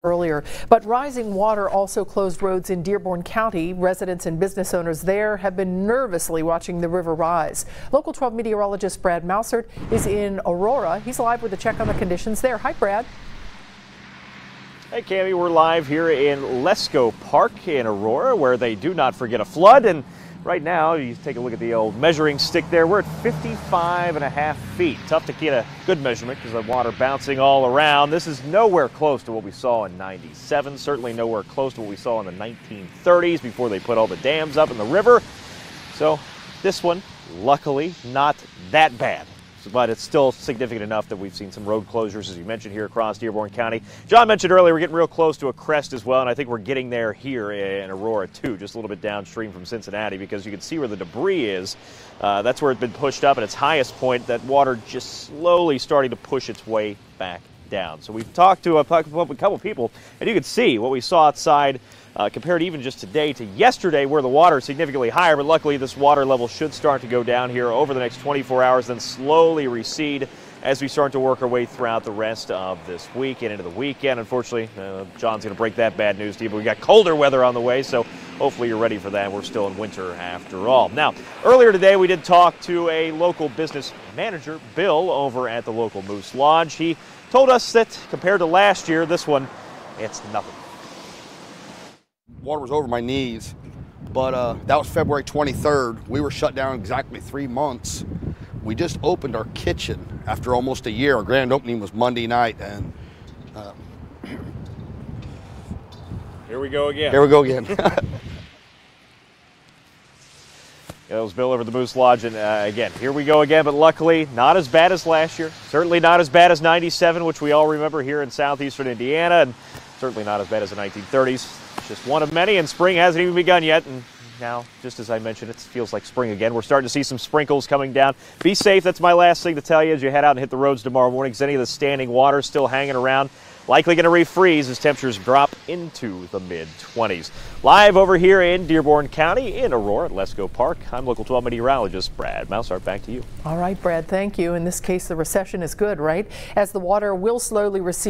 earlier. But rising water also closed roads in Dearborn County. Residents and business owners there have been nervously watching the river rise. Local 12 meteorologist Brad Mousert is in Aurora. He's live with a check on the conditions there. Hi, Brad. Hey, Cammie, we're live here in Lesco Park in Aurora, where they do not forget a flood. And right now, you take a look at the old measuring stick there. We're at 55.5 feet. Tough to get a good measurement because the water bouncing all around. This is nowhere close to what we saw in '97. Certainly nowhere close to what we saw in the 1930s before they put all the dams up in the river. So this one, luckily, not that bad. But it's still significant enough that we've seen some road closures, as you mentioned, here across Dearborn County. John mentioned earlier we're getting real close to a crest as well, and I think we're getting there here in Aurora, too, just a little bit downstream from Cincinnati, because you can see where the debris is. That's where it's been pushed up at its highest point. That water just slowly starting to push its way back down. So we've talked to a couple people, and you can see what we saw outside compared even just today to yesterday, where the water is significantly higher. But luckily, this water level should start to go down here over the next 24 hours, then slowly recede as we start to work our way throughout the rest of this week and into the weekend. Unfortunately, John's going to break that bad news to you, but we got colder weather on the way, so hopefully you're ready for that. We're still in winter after all. Now, earlier today, we did talk to a local business manager, Bill, over at the local Moose Lodge. He told us that compared to last year, this one, it's nothing. Water was over my knees, but that was February 23rd. We were shut down exactly 3 months. We just opened our kitchen after almost a year. Our grand opening was Monday night, and here we go again. Here we go again. It was Bill over the Moose Lodge, and again, here we go again, but luckily not as bad as last year. Certainly not as bad as '97, which we all remember here in southeastern Indiana, and certainly not as bad as the 1930s. It's just one of many, and spring hasn't even begun yet. And now, just as I mentioned, it feels like spring again. We're starting to see some sprinkles coming down. Be safe. That's my last thing to tell you as you head out and hit the roads tomorrow morning, because any of the standing water still hanging around. Likely going to refreeze as temperatures drop into the mid-20s. Live over here in Dearborn County in Aurora at Lesco Park, I'm local 12 meteorologist Brad Mousart. Back to you. All right, Brad, thank you. In this case, the recession is good, right? As the water will slowly recede.